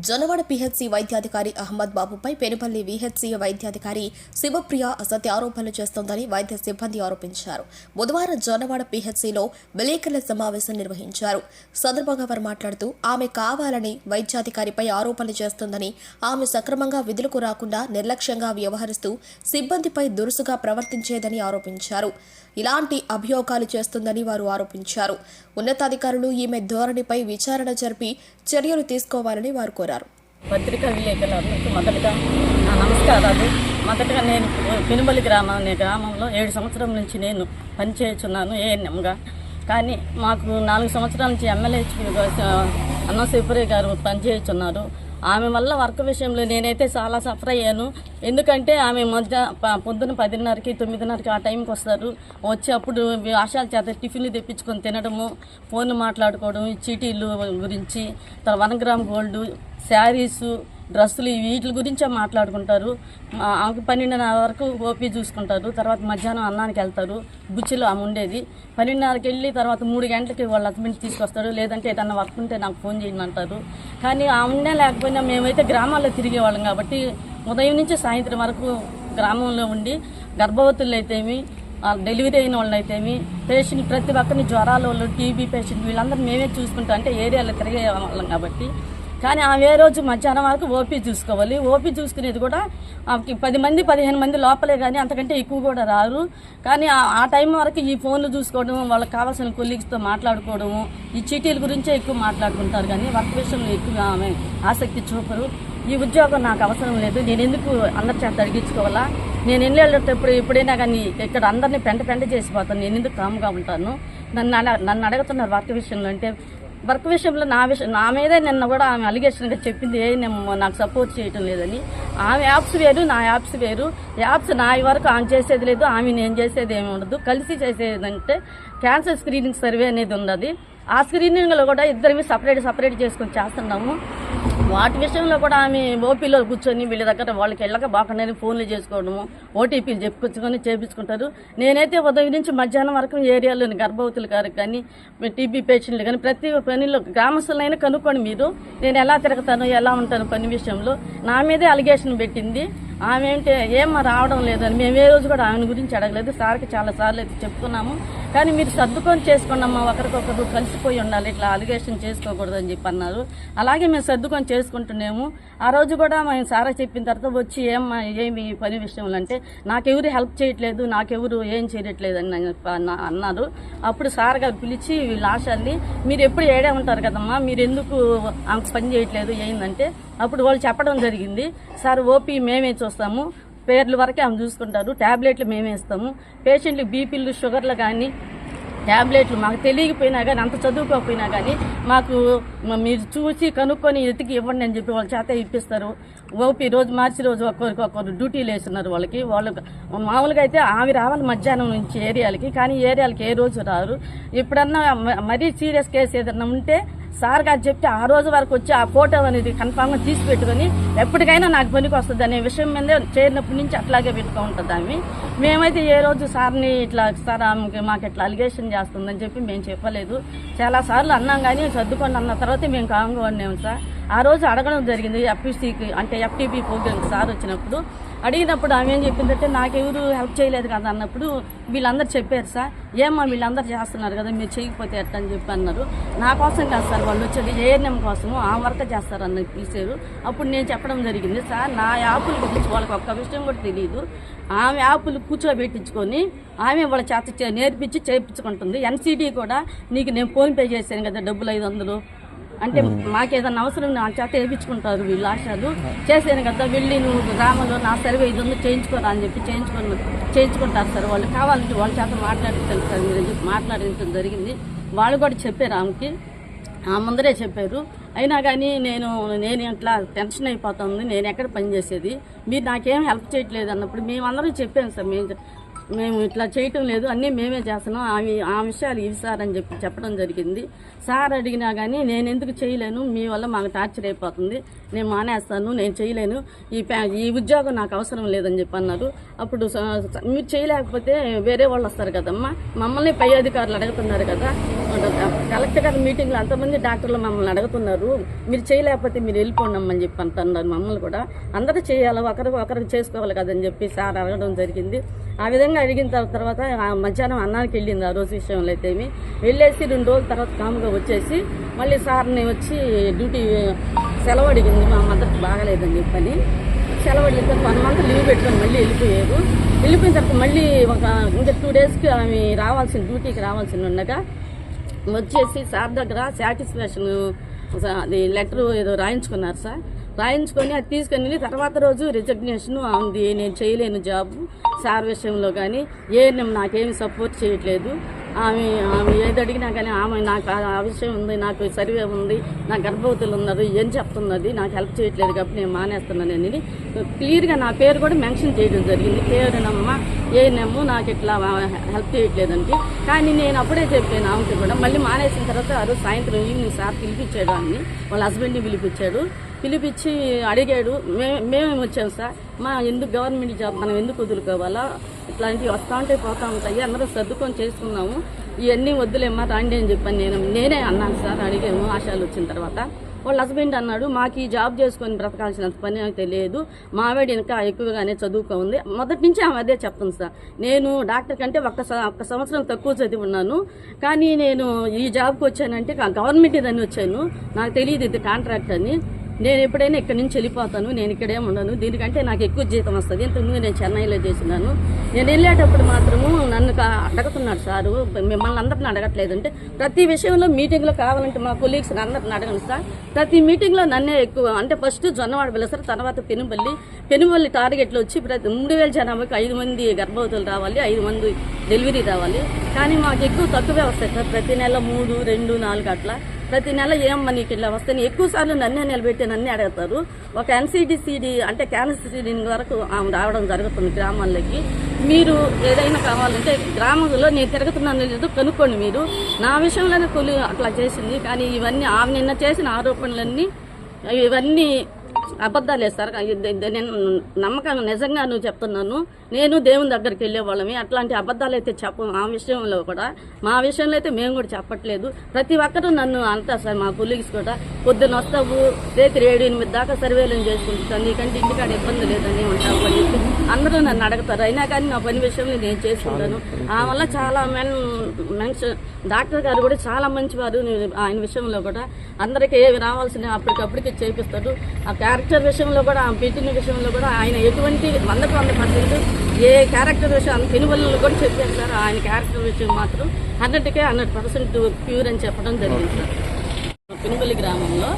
Jonnawada PHC వైద్యాధికారి అహ్మద్ బాబుపై పెనుపల్లి వీహెచ్సీ వైద్యాధికారి శివప్రియ అసత్య ఆరోపణలు చేస్తోందని వైద్య సిబ్బంది ఆరోపించారు. బుధవారం జొన్నవాడ పీహెచ్సీలో విలేకరుల సమావేశం నిర్వహించారు. సందర్భంగా వారు మాట్లాడుతూ ఆమె కావాలని వైద్యాధికారిపై ఆరోపణలు చేస్తోందని, ఆమె సక్రమంగా విధులకు రాకుండా నిర్లక్ష్యంగా వ్యవహరిస్తూ సిబ్బందిపై దురుసుగా ప్రవర్తించేదని ఆరోపించారు. ఇలాంటి అభియోగాలు చేస్తుందని వారు ఆరోపించారు. ఉన్నతాధికారులు ఈమె ధోరణిపై విచారణ జరిపి చర్యలు తీసుకోవాలని వారు కోరారు. పత్రికా విలేకరులకు మొదటగా నా నమస్కారాలు. మొదటగా నేను పెనుబలి గ్రామంలో 7 సంవత్సరాల నుంచి నేను పనిచేస్తున్నాను ఏఎన్ఎంగా. కానీ మాకు 4 సంవత్సరాల నుంచి ఎమ్మెల్యే అన్న శివప్రియ గారు పనిచేస్తున్నారు. ఆమె వల్ల వర్క్ విషయంలో నేనైతే చాలా సఫర్ అయ్యాను. ఎందుకంటే ఆమె పొద్దున 10:30కి 9:30కి ఆ టైంకి వస్తారు. వచ్చి అప్పుడు ఆశాల చేత టిఫిన్లు తెప్పించుకొని తినడము, ఫోన్లు మాట్లాడుకోవడం, చీటీలు గురించి, 1 గ్రామ్ గోల్డ్, శారీసు, డ్రెస్సులు వీటి గురించే మాట్లాడుకుంటారు. 12:30 వరకు ఓపీ చూసుకుంటారు. తర్వాత మధ్యాహ్నం అన్నానికి వెళ్తారు. బుచ్చిలో ఆమె ఉండేది. 12:30కి వెళ్ళి తర్వాత 3 గంటలకి వాళ్ళ హస్బెండ్ తీసుకొస్తారు. లేదంటే ఏదన్నా వర్క్ ఉంటే నాకు ఫోన్ చేయండి అంటారు. కానీ ఆ ఉండే లేకపోయినా మేమైతే గ్రామాల్లో తిరిగేవాళ్ళం కాబట్టి ఉదయం నుంచి సాయంత్రం వరకు గ్రామంలో ఉండి గర్భవతులు అయితేమి, డెలివరీ అయిన వాళ్ళు అయితేమి, పేషెంట్ ప్రతి ఒక్కరిని జ్వరాల వాళ్ళు, టీబీ పేషెంట్ వీళ్ళందరూ మేమే చూసుకుంటాం. అంటే ఏరియాలో తిరిగే వాళ్ళం కాబట్టి. కానీ ఆమె ఏ రోజు మధ్యాహ్నం వరకు ఓపీ చూసుకోవాలి. ఓపీ చూసుకునేది కూడా 10 మంది 15 మంది లోపలే, కానీ అంతకంటే ఎక్కువ కూడా రారు. కానీ ఆ టైం వరకు ఈ ఫోన్లు చూసుకోవడం, వాళ్ళకి కావాల్సిన కొలీగ్స్తో మాట్లాడుకోవడము, ఈ చీటీల గురించే ఎక్కువ మాట్లాడుకుంటారు. కానీ వర్క్ విషయంలో ఎక్కువ ఆమె ఆసక్తి చూపరు. ఈ ఉద్యోగం నాకు అవసరం లేదు, నేను ఎందుకు అందరి చేత అడిగించుకోవాలా, నేను వెళ్ళేటప్పుడు ఎప్పుడైనా కానీ ఇక్కడ అందరినీ పెంట చేసిపోతాను, నేను ఎందుకు కామ్గా ఉంటాను, నన్ను అడుగుతున్నారు వర్క్ విషయంలో. అంటే వర్క్ విషయంలో నా మీదే నిన్న కూడా ఆమె అలిగేషన్గా చెప్పింది, నాకు సపోర్ట్ చేయటం లేదని. ఆమె యాప్స్ వేరు, నా యాప్స్ వేరు. యాప్స్ నా వరకు ఆమె చేసేది లేదు, ఆమె నేను చేసేది ఏమి ఉండదు. కలిసి చేసేదంటే క్యాన్సర్ స్క్రీనింగ్ సర్వే అనేది ఉన్నది. ఆ స్క్రీనింగ్లో కూడా ఇద్దరివి సపరేట్ చేసుకొని చేస్తున్నాము. వాటి విషయంలో కూడా ఆమె ఓపీలో కూర్చొని వీళ్ళ దగ్గర వాళ్ళకి వెళ్ళక బాగుండని ఫోన్లు చేసుకోవడము, ఓటీపీలు చెప్పుకొచ్చుకొని చేపించుకుంటారు. నేనైతే ఉదయం నుంచి మధ్యాహ్నం వరకు ఏరియాలోని గర్భవతులు గారు కానీ, టీబీ పేషెంట్లు కానీ ప్రతి పనిలో గ్రామస్తులైనా కనుక్కోండి మీరు, నేను ఎలా తిరుగుతాను, ఎలా ఉంటాను పని విషయంలో. నా మీదే అలిగేషన్ పెట్టింది. ఆమె ఏంటంటే ఏమో రావడం లేదని మేము ఏ రోజు కూడా ఆమె గురించి అడగలేదు. సార్కి చాలా సార్లు అయితే చెప్తున్నాము. కానీ మీరు సర్దుకొని చేసుకోండమ్మా, ఒకరికొకరు కలిసిపోయి ఉండాలి, ఇట్లా అలిగేషన్ చేసుకోకూడదు అని చెప్పి అన్నారు. అలాగే మేము సర్దుకొని చేసుకుంటున్నాము. ఆ రోజు కూడా మేము సారా చెప్పిన తర్వాత వచ్చి ఏమి పని విషయంలో అంటే నాకెవరు హెల్ప్ చేయట్లేదు, నాకెవరు ఏం చేయట్లేదు అని అన్నారు. అప్పుడు సార్ గారు పిలిచి వీళ్ళ ఆశాన్ని, మీరు ఎప్పుడు ఏడే ఉంటారు కదమ్మా, మీరు ఎందుకు ఆమెకు పని చేయట్లేదు ఏంటంటే అప్పుడు వాళ్ళు చెప్పడం జరిగింది. సార్ ఓపీ మేమే చూస్తాము, పేర్ల వరకే ఆమె చూసుకుంటారు, ట్యాబ్లెట్లు మేమే ఇస్తాము, పేషెంట్లు బీపీలు షుగర్లు కానీ ట్యాబ్లెట్లు మాకు తెలియకపోయినా కానీ, అంత చదువుకోకపోయినా కానీ మాకు మీరు చూసి కనుక్కొని ఎతికి ఇవ్వండి అని చెప్పి వాళ్ళ చేత ఇప్పిస్తారు. ఓపీ రోజు మార్చి రోజు ఒక్కొక్కరు డ్యూటీలు వేస్తున్నారు వాళ్ళకి. మామూలుగా అయితే ఆమె రావాలి మధ్యాహ్నం నుంచి ఏరియాలకి, కానీ ఏరియాలకి ఏ రోజు రారు. ఎప్పుడన్నా మరీ సీరియస్ కేసు ఏదన్నా ఉంటే సార్ గారు చెప్తే ఆ రోజు వరకు వచ్చి ఆ ఫోటో అనేది కన్ఫామ్గా తీసి పెట్టుకొని ఎప్పటికైనా నాకు పనికి వస్తుంది అనే విషయం మీద చేరినప్పటి నుంచి అట్లాగే పెట్టుకో ఉంటుంది ఆమె. మేమైతే ఏ రోజు సార్ని ఇట్లా సార్ మాకు ఇట్లా అలిగేషన్ చేస్తుందని చెప్పి మేము చెప్పలేదు. చాలాసార్లు అన్నాం, కానీ సర్దుకొని అన్న తర్వాత మేము కామ్గా ఉన్నాము సార్. ఆ రోజు అడగడం జరిగింది ఎఫ్పీసీకి, అంటే ఎఫ్టీపీ ప్రోగ్రామ్కి సార్ వచ్చినప్పుడు. అడిగినప్పుడు ఆమె ఏం చెప్పిందంటే నాకెవరు హెల్ప్ చేయలేదు కదా అన్నప్పుడు వీళ్ళందరూ చెప్పారు, సార్ ఏమో వీళ్ళందరూ చేస్తున్నారు కదా, మీరు చేయకపోతే ఎట్లా అని చెప్పి అన్నారు. నా కోసం కాదు సార్ వాళ్ళు వచ్చేది, ఏఎన్ఎం కోసము ఆ వర్క్ చేస్తారు అన్నది పిలిచారు. అప్పుడు నేను చెప్పడం జరిగింది, సార్ నా యాప్ల గురించి వాళ్ళకి ఒక్క విషయం కూడా తెలియదు. ఆమె యాప్లు కూర్చోబెట్టించుకొని ఆమె వాళ్ళ చేత నేర్పించి చేయించుకుంటుంది. ఎన్సీడీ కూడా నీకు నేను ఫోన్పే చేశాను కదా డబ్బులు 500 అంటే మాకేదన్నా అవసరం నా చేత వేయించుకుంటారు వీళ్ళు ఆశాలు. చేసాను కదా, వెళ్ళి నువ్వు గ్రామంలో నా సర్వే ఇది చేయించుకోరా అని చెప్పి చేయించుకుంటారు సార్. వాళ్ళు కావాలంటే వాళ్ళ చేత మాట్లాడించాలి సార్ మీరు చెప్పి మాట్లాడించడం జరిగింది. వాళ్ళు కూడా చెప్పారు ఆమెకి, ఆ ముందరే చెప్పారు. అయినా కానీ నేను ఇట్లా టెన్షన్ అయిపోతుంది, నేను ఎక్కడ పనిచేసేది, మీరు నాకేం హెల్ప్ చేయట్లేదు అన్నప్పుడు మేమందరం చెప్పాను సార్, మేము ఇట్లా చేయటం లేదు, అన్నీ మేమే చేస్తున్నాం, ఆ విషయాలు ఇవి సార్ అని చెప్పి చెప్పడం జరిగింది. సార్ అడిగినా కానీ నేను ఎందుకు చేయలేను, మీ వల్ల మాకు టార్చర్ అయిపోతుంది, నేను మానేస్తాను, నేను చేయలేను, ఈ ఉద్యోగం నాకు అవసరం లేదని చెప్పి అన్నారు. అప్పుడు మీరు చేయలేకపోతే వేరే వాళ్ళు వస్తారు కదమ్మా, మమ్మల్ని పై అధికారులు అడుగుతున్నారు కదా, కలెక్టర్ గారి మీటింగ్లో అంతమంది డాక్టర్లు మమ్మల్ని అడుగుతున్నారు, మీరు చేయలేకపోతే మీరు వెళ్ళిపోండమ్మని చెప్పి అంటున్నారు. మమ్మల్ని కూడా అందరూ చేయాలి, ఒకరికి చేసుకోవాలి కదని చెప్పి సార్ అడగడం జరిగింది. ఆ విధంగా అడిగిన తర్వాత మధ్యాహ్నం అన్నానికి వెళ్ళింది. ఆ రోజు విషయంలో అయితే వెళ్ళేసి 2 రోజుల తర్వాత కాముగా వచ్చేసి మళ్ళీ సార్ని వచ్చి డ్యూటీ సెలవు అడిగింది. మా మదర్కి బాగలేదని చెప్పని సెలవు అడిగితే 1 month లీవ్ పెట్టుకొని మళ్ళీ వెళ్ళిపోయిన తర్వాత మళ్ళీ ఇంకా 2 daysకి ఆమె డ్యూటీకి రావాల్సి ఉండగా వచ్చేసి సార్ దగ్గర సాటిస్ఫాక్షన్ అది లెటర్ ఏదో రాయించుకున్నారు సార్. రాయించుకొని అది తీసుకొని తర్వాత రోజు రిజగ్నేషన్ ఉంది, నేను చేయలేను జాబ్ సార్ విషయంలో కానీ నాకేమి సపోర్ట్ చేయట్లేదు. ఆమె ఏది అడిగినా కానీ ఆమె నాకు ఆ విషయం ఉంది, నాకు సర్వే ఉంది, నా గర్భవతులు ఉన్నారు, ఏం చెప్తున్నది, నాకు హెల్ప్ చేయట్లేదు కాబట్టి నేను మానేస్తున్నాను అని క్లియర్గా నా పేరు కూడా మెన్షన్ చేయడం జరిగింది. పేరునమ్మ ఏనమ్మ నాకు ఇట్లా హెల్ప్ చేయట్లేదండి. కానీ నేను అప్పుడే చెప్పాను ఆమెకి కూడా. మళ్ళీ మానేసిన తర్వాత ఆ రోజు సాయంత్రం ఈవినింగ్ సార్ పిలిపించాడు ఆమెని, వాళ్ళ హస్బెండ్ని పిలిపించి అడిగాడు. మేమేమి వచ్చాము సార్, ఎందుకు గవర్నమెంట్ జాబ్ మనం ఎందుకు వదులుకోవాలా, ఇట్లాంటివి వస్తూ ఉంటాయి పోతూ ఉంటాయి, అందరూ సర్దుకొని చేసుకున్నాము, ఇవన్నీ వద్దులేమ్మా రాండి అని చెప్పని నేనే అన్నాను సార్. అడిగాము ఆశాలు వచ్చిన తర్వాత. వాళ్ళ హస్బెండ్ అన్నాడు, మాకు ఈ జాబ్ చేసుకొని బ్రతకాల్సినంత పని అయితే లేదు, మా ఆవిడ ఇంకా ఎక్కువగానే చదువుకోంది. మొదటి నుంచి ఆమె అదే చెప్తుంది సార్, నేను డాక్టర్ కంటే ఒక్క సంవత్సరం తక్కువ చదివి ఉన్నాను, కానీ నేను ఈ జాబ్కి వచ్చానంటే గవర్నమెంట్ ఇదని వచ్చాను, నాకు తెలియదు ఇది కాంట్రాక్ట్ అని. నేను ఎప్పుడైనా ఇక్కడి నుంచి వెళ్ళిపోతాను, నేను ఇక్కడే ఉండను, దీనికంటే నాకు ఎక్కువ జీతం వస్తుంది. ఇంతకుముందు నేను చెన్నైలో చేసినాను. నేను వెళ్ళేటప్పుడు మాత్రము నన్ను అడుగుతున్నాడు సారు, మిమ్మల్ని అందరిని అడగట్లేదంటే ప్రతి విషయంలో మీటింగ్లో కావాలంటే మా కొలీగ్స్ అందరిని అడగను సార్. ప్రతి మీటింగ్లో నన్నే ఎక్కువ, అంటే ఫస్ట్ జొన్నవాడ పిలుస్తారు, తర్వాత పెనుబల్లి టార్గెట్లు వచ్చి ప్రతి 3000 జనాభాకి 5 మంది గర్భవతులు రావాలి, 5 మంది డెలివరీ రావాలి. కానీ మాకు ఎక్కువ తక్కువే వస్తాయి సార్, ప్రతి నెల 3, 2, 4 అట్లా. ప్రతి నెల ఏమమ్మా నీకు ఇట్లా వస్తాయి, ఎక్కువ సార్లు నన్నే నిలబెట్టి నన్నే అడుగుతారు. ఒక NCD అంటే క్యాన్సర్ స్క్రీనింగ్ వరకు ఆమె రావడం జరుగుతుంది గ్రామాల్లోకి. మీరు ఏదైనా కావాలంటే గ్రామంలో నేను తిరుగుతున్నాను లేదు కనుక్కోండి మీరు. నా విషయంలోనే అట్లా చేసింది. కానీ ఇవన్నీ ఆమె నిన్న చేసిన ఆరోపణలన్నీ ఇవన్నీ అబద్ధాలే సార్. నేను నమ్మకం నిజంగా నువ్వు చెప్తున్నాను, నేను దేవుని దగ్గరికి వెళ్ళేవాళ్ళమి, అట్లాంటి అబద్ధాలు అయితే చెప్పం. ఆ విషయంలో కూడా మా విషయంలో అయితే మేము కూడా చెప్పట్లేదు. ప్రతి ఒక్కరూ నన్ను అంతా సార్, మా కొలీగ్స్ కూడా పొద్దున్న వస్తావు రేతి 7-8 దాకా సర్వేలను చేసుకుంటాను, నీకంటే ఇంటికాడ ఇబ్బంది లేదని ఉంటావు అని చెప్పి అందరూ నన్ను అడుగుతారు. అయినా కానీ నా పని విషయంలో నేను చేసుకుంటాను. ఆ వల్ల చాలా డాక్టర్ గారు కూడా చాలా మంచివారు. ఆయన విషయంలో కూడా అందరికీ ఏవి రావాల్సిన అప్పటికప్పటికి చేపిస్తాడు. ఆ క్యారెక్టర్ విషయంలో కూడా, ఆ పెట్టిన విషయంలో కూడా ఆయన ఎటువంటి 100% ఏ క్యారెక్టర్ విషయం పెనుబల్లో కూడా చెప్పారు సార్. ఆయన క్యారెక్టర్ విషయం మాత్రం 100% ప్యూర్ అని చెప్పడం జరిగింది సార్. పెనుబల్లి గ్రామంలో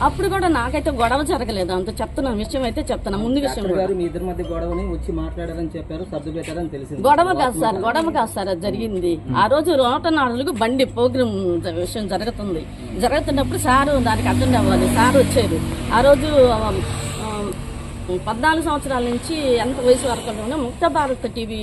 అప్పుడు కూడా నాకైతే గొడవ జరగలేదు, అంత చెప్తున్నా విషయం అయితే చెప్తున్నా. ముందు విషయం మీ ఇద్దరి మధ్య గొడవని వచ్చి మాట్లాడారని చెప్పారు, సర్దు పెట్టారని తెలిసింది. గొడవ కాదు సార్ అది జరిగింది. ఆ రోజు 104 బండి ప్రోగ్రామ్ విషయం జరుగుతున్నప్పుడు సారు దానికి అటెండ్ అవ్వాలి. సార్ వచ్చారు. ఆ రోజు 14 సంవత్సరాల నుంచి ఎంత వయసు వరకు ఉంటుందో ముక్త భారత్ టీవీ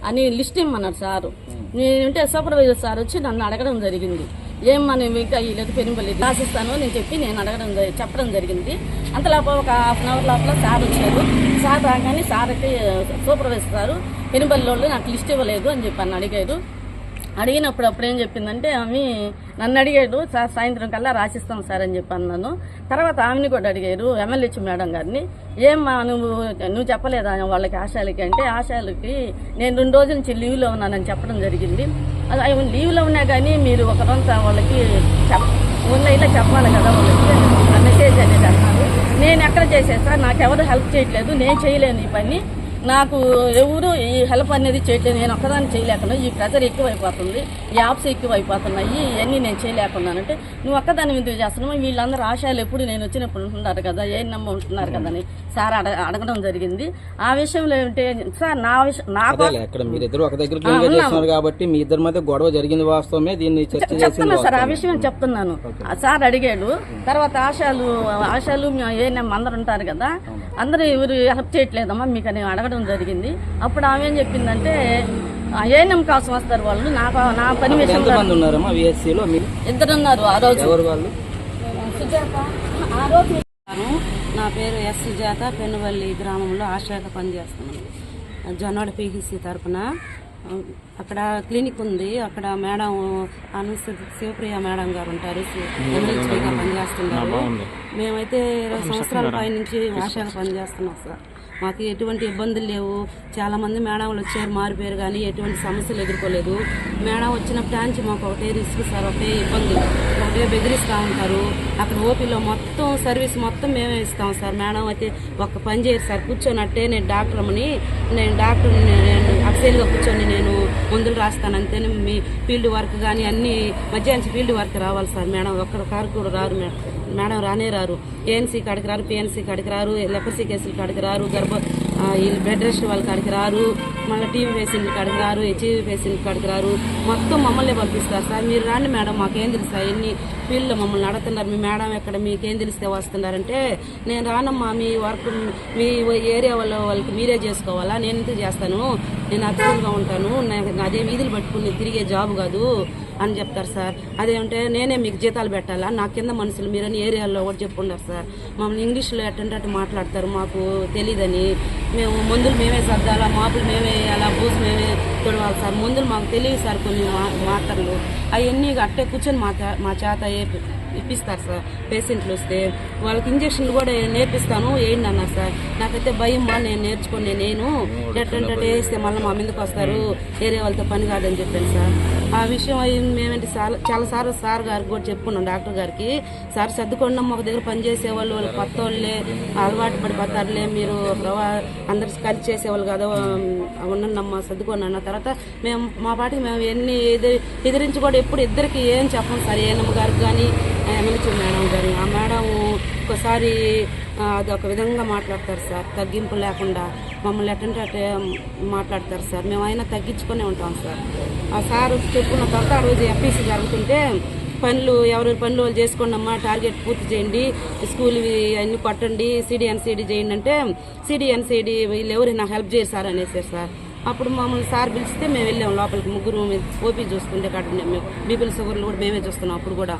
అని లిస్ట్ ఇమ్మన్నాడు సారు. నేనంటే సూపర్వైజర్ సార్ వచ్చి నన్ను అడగడం జరిగింది, ఏమ్మా నేను ఇంకా లేదు పెనుబల్లి రాసిస్తాను నేను చెప్పి నేను చెప్పడం జరిగింది. అంతలోపు ఒక ½ hour లోపల సార్ వచ్చారు. సార్ రాగానే సార్కి సూపర్వైజర్ సారు పెనుబల్లి వాళ్ళు నాకు లిస్ట్ ఇవ్వలేదు అని చెప్పి అడిగారు. అడిగినప్పుడు అప్పుడేం చెప్పిందంటే ఆమె నన్ను అడిగాడు, సార్ సాయంత్రం కల్లా రాసిస్తాం సార్ అని చెప్పి అన్నాను. తర్వాత ఆమెని కూడా అడిగారు, MLH మేడం గారిని, ఏమ్మా నువ్వు చెప్పలేదా వాళ్ళకి ఆశాలకి అంటే, ఆశాలకి నేను 2 రోజుల నుంచి లీవ్లో ఉన్నానని చెప్పడం జరిగింది. అది లీవ్లో ఉన్నా కానీ మీరు ఒకరంతా వాళ్ళకి ఇలా చెప్పాలి కదా వాళ్ళకి మెసేజ్ అనేది అన్నారు. నేను ఎక్కడ చేశాను సార్, నాకు ఎవరు హెల్ప్ చేయట్లేదు, నేను చేయలేను ఈ పని, నాకు ఎవరు ఈ హెల్ప్ అనేది చేయట్లేదు, నేను ఒక్కదాన్ని చేయలేకుండా, ఈ ప్రెజర్ ఎక్కువైపోతుంది, ఈ యాప్స్ ఎక్కువైపోతున్నాయి, ఇవన్నీ నేను చేయలేకున్నానంటే నువ్వు ఒక్కదాన్ని ఎందుకు చేస్తున్నావు, వీళ్ళందరూ ఆశయాలు ఎప్పుడు నేను వచ్చినప్పుడు ఉంటున్నారు కదా, ఉంటున్నారు కదా అని సార్ అడగడం జరిగింది. ఆ విషయంలో ఏంటంటే సార్ కాబట్టి మీ ఇద్దరి మధ్య గొడవ జరిగింది వాస్తవమే, దీన్ని చెప్తున్నా సార్, ఆ విషయం చెప్తున్నాను. సార్ అడిగాడు. తర్వాత ఆశాలు ఏఎన్ఎం అందరు ఉంటారు కదా, అందరూ ఎవరు హెల్ప్ చేయట్లేదమ్మా మీకు అని అడగడం జరిగింది. అప్పుడు ఆమె ఏం చెప్పిందంటే ఏఎన్ఎం కోసం వస్తారు వాళ్ళు, నా పని విషయంలో 2 ఉన్నారు. ఆ రోజు సుజాత, ఆ రోజు నా పేరు ఎస్ సుజాత, పెనుబల్లి గ్రామంలో ఆశాగా పనిచేస్తున్నాను. జొన్నవాడ PHC తరఫున అక్కడ క్లినిక్ ఉంది. అక్కడ మేడం శివప్రియ మేడం గారు ఉంటారు, ఎమ్మెల్యేగా పనిచేస్తున్నారు. మేమైతే 20 సంవత్సరాల పై నుంచి ఆశాగా పనిచేస్తున్నాం సార్. మాకు ఎటువంటి ఇబ్బందులు లేవు. చాలామంది మేడంలు వచ్చారు, మారిపోయారు, కానీ ఎటువంటి సమస్యలు ఎదుర్కోలేదు. మేడం వచ్చినప్పటి నుంచి మాకు ఒకటే రిస్క్ సార్, ఒకటే ఇబ్బందులు, ఒకటే బెదిరిస్తూ ఉంటారు. అక్కడ ఓపీలో మొత్తం సర్వీస్ మొత్తం మేమే ఇస్తాం సార్. మేడం అయితే ఒక్క పని చేయరు సార్. కూర్చొనట్టే నేను డాక్టర్ అమ్మని, నేను డాక్టర్ అఫ్సైల్గా కూర్చొని నేను మందులు రాస్తాను అంతేనే. మీ ఫీల్డ్ వర్క్ కానీ అన్ని మధ్యాహ్నం ఫీల్డ్ వర్క్ రావాలి సార్. మేడం ఒక్కరి కారు కూడా రారు, మేడం రానే రారు. ఏఎన్సీ కాడికి రారు, పిఎన్సీ కాడికి రారు, లెపర్సీ కేసులు కాడికి రారు, వీళ్ళు బెడ్ రెస్ట్ వాళ్ళ కాడికి రారు, మళ్ళీ టీవీ పేషెంట్ కాడికి రారు, హెచ్ఐవి పేషెంట్ కాడికి రారు. మొత్తం మమ్మల్ని పంపిస్తారు సార్. మీరు రాండి మేడం, మాకేం తెలుసా ఎన్ని ఫీల్డ్లో మమ్మల్ని అడుగుతున్నారు, మీ మేడం ఎక్కడ, మీకేం తెలిస్తే వస్తున్నారంటే, నేను రానమ్మా, మీ వర్క్ మీ ఏరియా వాళ్ళకి మీరే చేసుకోవాలా, నేను ఎందుకు చేస్తాను, నేను అబ్సెంట్గా ఉంటాను, అదే వీధులు పట్టుకుని తిరిగే జాబ్ కాదు అని చెప్తారు సార్. అదేమంటే నేనే మీకు జీతాలు పెట్టాలా, నా కింద మనుషులు మీరని ఏరియాలో కూడా చెప్పున్నారు సార్. మమ్మల్ని ఇంగ్లీష్లో ఎట్టంటే మాట్లాడతారు, మాకు తెలీదని. మేము మందులు మేమే సర్దాలా, మాపులు మేమే వేయాలా, బూజు మేమే తొడవాలి సార్. మందులు మాకు తెలియదు సార్, కొన్ని మాత్రలు అవన్నీ అట్టే కూర్చొని మా చేత ఇప్పిస్తారు సార్. పేషెంట్లు వస్తే వాళ్ళకి ఇంజక్షన్లు కూడా నేర్పిస్తాను, వేయండి అన్నారు సార్. నాకైతే భయం, నేను నేర్చుకుని నేను ఎట్టంటే వేస్తే మళ్ళీ మా మీదకి వస్తారు, ఏరియా వాళ్ళతో పని కాదని చెప్పాను సార్. ఆ విషయం మేమేంటి చాలాసార్లు సార్ గారికి కూడా చెప్పుకున్నాం, డాక్టర్ గారికి. సార్ సర్దుకోండి, ఒక దగ్గర పనిచేసే వాళ్ళు కొత్త వాళ్ళే అలవాటు పడిపోతారులే, మీరు అందరు కలిసి చేసేవాళ్ళు కదా, ఉన్నమ్మా సర్దుకోండి అన్న తర్వాత మేము మా పాటికి మేము ఎన్ని ఎదిరించి కూడా ఎప్పుడు ఇద్దరికి ఏం చెప్పం సార్. ఏనమ్మ గారికి కానీ ఎమ్మెల్యే మేడం గారు, ఆ మేడం ఒకసారి అది ఒక విధంగా మాట్లాడతారు సార్, తగ్గింపు లేకుండా మమ్మల్ని ఎట్టంటే మాట్లాడతారు సార్. మేము అయినా తగ్గించుకునే ఉంటాం సార్. ఆ సార్ చెప్పుకున్న తర్వాత ఆ రోజు ఎఫ్ఈసీ జరుగుతుంటే పనులు ఎవరి పనులు వాళ్ళు చేసుకోండి అమ్మా, టార్గెట్ పూర్తి చేయండి, స్కూల్ అన్ని కొట్టండి, సిడిఎన్సిడి చేయండి అంటే సిడిఎన్సిడి వీళ్ళు ఎవరు నాకు హెల్ప్ చేయరు సార్ అనేసారు సార్. అప్పుడు మమ్మల్ని సార్ పిలిస్తే మేము వెళ్ళాము లోపలికి, ముగ్గురు ఓపీ చూసుకుంటే కాడ మేము బీపీఎల్ షుగర్లు కూడా మేమే చూస్తున్నాం. అప్పుడు కూడా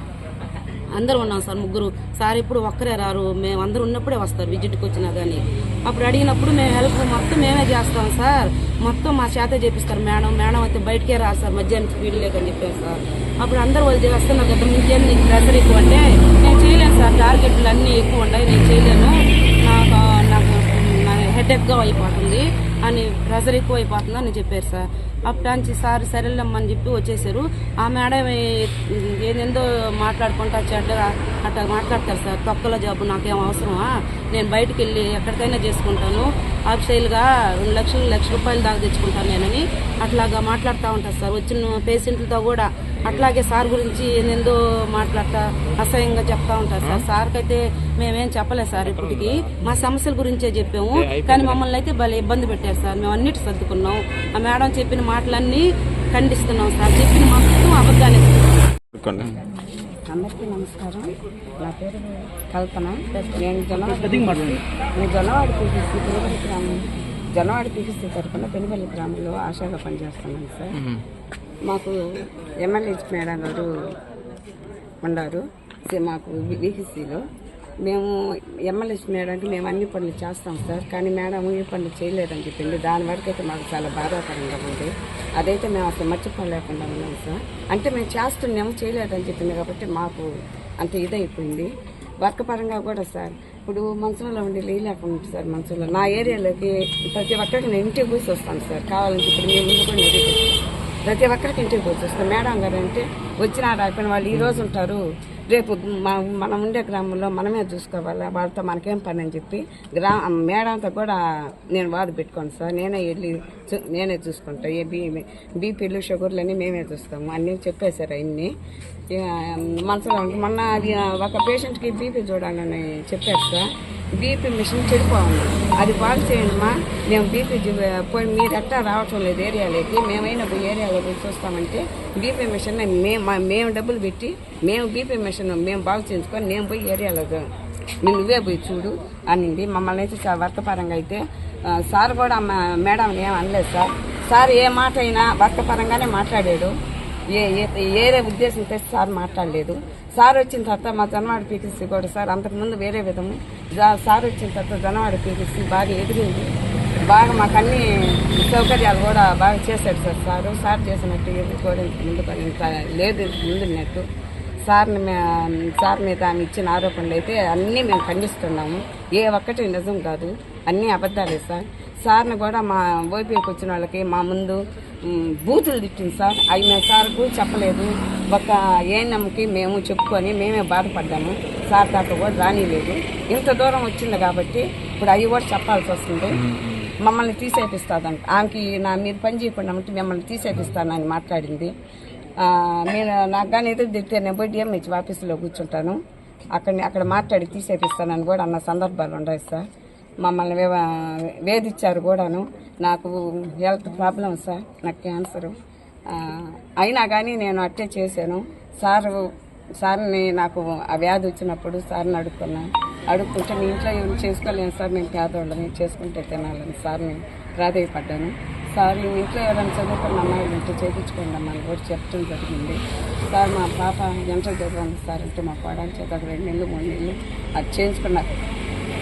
అందరూ ఉన్నాం సార్, ముగ్గురు. సార్ ఇప్పుడు ఒక్కరే రారు, మేము అందరూ ఉన్నప్పుడే వస్తారు విజిట్కి వచ్చినా కానీ. అప్పుడు అడిగినప్పుడు మేము హెల్ప్ మొత్తం మేమే చేస్తాం సార్, మొత్తం మా చేత చేపిస్తారు. మేడం అయితే బయటకే రాదు సార్, మధ్యాహ్నం ఫీల్డ్ లేకని చెప్పారు సార్. అప్పుడు అందరూ వాళ్ళు చేస్తున్నారు కదా, ఇంకేం నీకు ప్రెషర్ ఎక్కువ అంటే నేను చేయలేను సార్, టార్గెట్లు అన్నీ ఎక్కువ ఉన్నాయి, నేను చేయలేను, నాకు హెడేక్గా అయిపోతుంది అని, ప్రెషర్ ఎక్కువ అయిపోతుంది అని చెప్పారు సార్. అప్పటి సార్ సరేలేమ్మని చెప్పి వచ్చేసారు. ఆ మేడం ఏందేందో మాట్లాడుకుంటా చెడ్డగా అట్లా మాట్లాడతారు సార్. తొక్కల జాబు నాకేం అవసరమా, నేను బయటికి వెళ్ళి ఎక్కడికైనా చేసుకుంటాను, ఆఫ్సైల్గా 2 లక్షల రూపాయలు దాకా తెచ్చుకుంటాను నేనని అట్లాగా మాట్లాడుతూ ఉంటారు సార్. వచ్చిన పేషెంట్లతో కూడా అట్లాగే సార్ గురించి ఏందో మాట్లాడతా అసహ్యంగా చెప్తా ఉంటారు సార్. సార్కైతే మేమేం చెప్పలేదు సార్, ఇప్పటికి మా సమస్యల గురించే చెప్పాము, కానీ మమ్మల్ని అయితే భలే ఇబ్బంది పెట్టారు సార్. మేము అన్నిటి సర్దుకున్నాం, ఆ మేడం చెప్పిన మాటలన్నీ ఖండిస్తున్నాం సార్, చెప్పిన మొత్తం అబద్ధాలు. అందరికీ నమస్కారం. నా పేరు కల్పన. నేను జొన్నవాడి పీకిస్తీ పెనుపల్లి గ్రామం, జొన్నవాడి పీకిస్తీ తరఫున పెనుపల్లి గ్రామంలో ఆశాగా పనిచేస్తున్నాను సార్. మాకు ఎమ్మెల్యే మేడం గారు ఉన్నారు మాకు వీకిసీలో. మేము ఎమ్మెల్యే మేడంకి మేము అన్ని పనులు చేస్తాం సార్, కానీ మేడం ఏ పనులు చేయలేదని చెప్పింది. దాని వరకు అయితే మాకు చాలా బాధాకరంగా ఉంది. అదైతే మేము అసలు మర్చిపోలేకుండా ఉన్నాం సార్. అంటే మేము చేస్తున్నాము, చేయలేదని చెప్పింది కాబట్టి మాకు అంత ఇదైపోయింది. వర్క్ పరంగా కూడా సార్, ఇప్పుడు మనసులో ఉండి లేకుండా సార్, మనసులో నా ఏరియాలోకి ప్రతి ఒక్కరికి నేను ఇంటికి కూర్చి వస్తాను సార్. కావాలని ఇప్పుడు మేము ముందు కూడా నెగ్గిస్తాం, ప్రతి ఒక్కరికి ఇంటికి కూర్చి వస్తాం. మేడం గారు అంటే వచ్చినా రాకపోయిన వాళ్ళు ఈ రోజు ఉంటారు, రేపు మనం ఉండే గ్రామంలో మనమే చూసుకోవాలి, వాళ్ళతో మనకేం పని అని చెప్పి మేడంతో కూడా నేను వాదు పెట్టుకోను సార్. నేనే చూసుకుంటా, బీపీలు షుగర్లు అన్నీ మేమే చూస్తాము అన్నీ చెప్పేశారు. అన్నీ మనసులో మొన్న అది ఒక పేషెంట్కి బీపీ చూడాలని చెప్పారు సార్. బీపీ మిషన్ చెడిపోవాలి, అది బాగు చేయండిమా, మేము బీపీ పోయి మీరు ఎట్టా రావటం లేదు ఏరియాలోకి, మేమైనా ఏరియాలో పోయి చూస్తామంటే బీపీ మిషన్ మేము డబ్బులు పెట్టి మేము బీపీ మిషన్ మేము బాగు చేయించుకొని నేను పోయి ఏరియాలో నువ్వే పోయి చూడు అనింది. మమ్మల్ని అయితే సార్ వర్తపరంగా అయితే సార్ కూడా మేడం ఏం అనలేదు సార్. సార్ ఏ మాట అయినా వర్తపరంగానే మాట్లాడాడు, ఏరే ఉద్దేశంతో సార్ మాట్లాడలేదు. సార్ వచ్చిన తర్వాత మా జొన్నవాడి పీకిసీ కూడా సార్ అంతకుముందు వేరే విధము, సార్ వచ్చిన తర్వాత జొన్నవాడి పీకిసీ బాగా ఎదిగింది. బాగా మాకు అన్ని సౌకర్యాలు కూడా బాగా చేశాడు సార్ చేసినట్టు ఏది కూడా ఇంకా లేదు ముందున్నట్టు సార్ మీద ఆమె ఇచ్చిన ఆరోపణలు అయితే అన్నీ మేము ఖండిస్తున్నాము. ఏ ఒక్కటి నిజం కాదు, అన్నీ అబద్ధాలే సార్ని కూడా మా ఓపీకి వచ్చిన వాళ్ళకి మా ముందు బూతులు తిట్టింది సార్. అవి మేము సార్కు చెప్పలేదు. ఒక ఏఎన్ఎంకి మేము చెప్పుకొని మేమే బాధపడ్డాము. సార్ దాకా కూడా రానిలేదు. ఇంత దూరం వచ్చింది కాబట్టి ఇప్పుడు అవి కూడా చెప్పాల్సి వస్తుంది. మమ్మల్ని తీసేపిస్తాదంట. ఆమెకి నా మీద పని చేయకుండా ఉంటే మిమ్మల్ని తీసేపిస్తానని మాట్లాడింది. నేను నాకు కానీ ఎదురు తిడితే నేను పోయి డిఎంహెచ్ ఆఫీసులో కూర్చుంటాను, అక్కడ మాట్లాడి తీసేపిస్తానని కూడా అన్న సందర్భాలు ఉన్నాయి సార్. మమ్మల్ని వేధించారు కూడాను. నాకు హెల్త్ ప్రాబ్లం సార్, నాకు క్యాన్సరు. అయినా కానీ నేను అట్టే చేశాను. సార్ని నాకు ఆ వ్యాధి వచ్చినప్పుడు సార్ని అడుక్కుంటే మీ ఇంట్లో ఏం చేసుకోలేను సార్, మేము పేదవాళ్ళని చేసుకుంటే తినాలని సార్ని ప్రాధాయపడ్డాను. సార్ మీ ఇంట్లో ఎవరైనా చదువుకున్న అమ్మాయిలు ఉంటే చేయించుకోండి అమ్మని కూడా చెప్పడం జరిగింది. సార్ మా పాప ఎంటర్ చదవండి సార్ అంటే మా కోడలు చేత 2 నెలలు 3 నెలలు అది చేయించుకున్నారు.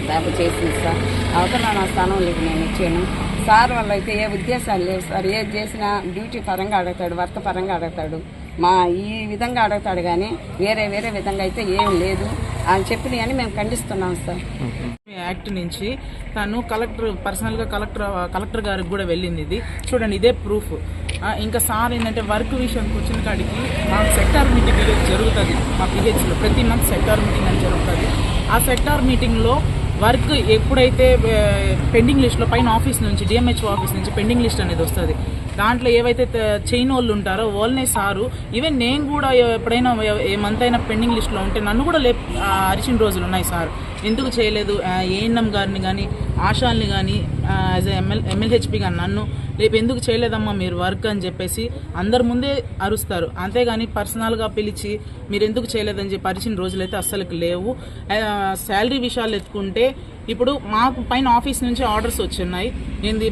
దాకా చేసింది సార్. అవతల నా స్థానం లేదు, నేను ఇచ్చాను. సార్ వల్ల అయితే ఏ ఉద్దేశాలు లేవు సార్. ఏది చేసినా డ్యూటీ పరంగా అడుగుతాడు, వర్క్ పరంగా అడుగుతాడు, ఈ విధంగా అడుగుతాడు. కానీ వేరే విధంగా అయితే ఏం లేదు అని చెప్పినవి అని మేము ఖండిస్తున్నాం సార్. యాక్ట్ నుంచి తను పర్సనల్గా కలెక్టర్ గారికి కూడా వెళ్ళింది. ఇది చూడండి, ఇదే ప్రూఫ్. ఇంకా సార్ ఏంటంటే వర్క్ విషయానికి వచ్చిన కాడికి మా సెక్టార్ మీటింగ్ జరుగుతుంది మా పిహెచ్లో. ప్రతి మంత్ సెక్టార్ మీటింగ్ అని జరుగుతుంది. ఆ సెక్టార్ మీటింగ్లో వర్క్ ఎప్పుడైతే పెండింగ్ లిస్ట్లో పైన ఆఫీస్ నుంచి డిఎంహెచ్ఓ ఆఫీస్ నుంచి పెండింగ్ లిస్ట్ అనేది వస్తుంది. దాంట్లో ఏవైతే చైన్ వాళ్ళు ఉంటారో వాళ్ళనే సారు, ఈవెన్ నేను కూడా ఎప్పుడైనా ఏ మంత్ అయినా పెండింగ్ లిస్ట్లో ఉంటే నన్ను కూడా అరిచిన రోజులు ఉన్నాయి సార్. ఎందుకు చేయలేదు ఏఎన్ఎం గారిని కానీ ఆశాల్ని కానీ యాజ్ ఎమ్మెల్హెచ్పి కానీ నన్ను ఎందుకు చేయలేదమ్మా మీరు వర్క్ అని చెప్పేసి అందరి ముందే అరుస్తారు. అంతేగాని పర్సనల్గా పిలిచి మీరు ఎందుకు చేయలేదని చెప్పి అరిచిన రోజులైతే అస్సలు లేవు. శాలరీ విషయాలు ఎత్తుకుంటే ఇప్పుడు మాకు పైన ఆఫీస్ నుంచి ఆర్డర్స్ వచ్చున్నాయి.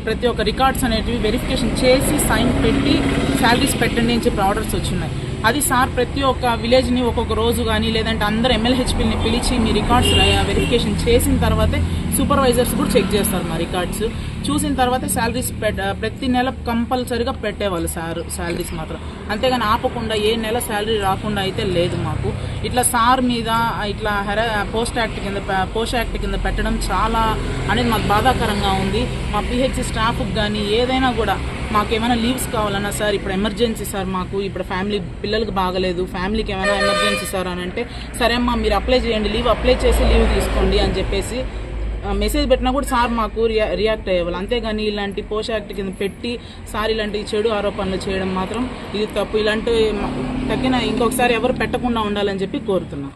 ప్రతి ఒక్క రికార్డ్స్ అనేటివి వెరిఫికేషన్ చేసి సైన్ పెట్టి శాలరీస్ పెట్టండి అని చెప్పి ఆర్డర్స్ వచ్చున్నాయి. అది సార్ ప్రతి ఒక్క విలేజ్ని ఒక్కొక్క రోజు కానీ లేదంటే అందరు ఎమ్మెల్హెచ్పీని పిలిచి మీ రికార్డ్స్ వెరిఫికేషన్ చేసిన తర్వాతే సూపర్వైజర్స్ కూడా చెక్ చేస్తారు మా రికార్డ్స్. చూసిన తర్వాత శాలరీస్ ప్రతి నెల కంపల్సరీగా పెట్టేవాళ్ళు సార్ శాలరీస్ మాత్రం. అంతేగాని ఆపకుండా ఏ నెల శాలరీ రాకుండా అయితే లేదు మాకు. ఇట్లా సార్ మీద ఇట్లా పోస్ట్ యాక్ట్ కింద పెట్టడం చాలా అనేది మాకు బాధాకరంగా ఉంది. మా పిహెచ్ స్టాఫ్కి కానీ ఏదైనా కూడా మాకేమైనా లీవ్స్ కావాలన్నా సార్ ఇప్పుడు ఎమర్జెన్సీ సార్, మాకు ఇప్పుడు ఫ్యామిలీ పిల్లలకు బాగలేదు, ఫ్యామిలీకి ఏమైనా ఎమర్జెన్సీ సార్ అని అంటే సరే అమ్మా మీరు అప్లై చేయండి, లీవ్ అప్లై చేసి లీవ్ తీసుకోండి అని చెప్పేసి మెసేజ్ పెట్టినా కూడా సార్ మాకు రియాక్ట్ అయ్యేవాళ్ళు. అంతేగాని ఇలాంటి పోస్ట్ యాక్ట్ కింద పెట్టి సార్ ఇలాంటి చెడు ఆరోపణలు చేయడం మాత్రం ఇది తప్పు. ఇలాంటి తగ్గిన ఇంకొకసారి ఎవరు పెట్టకుండా ఉండాలని చెప్పి కోరుతున్నాం.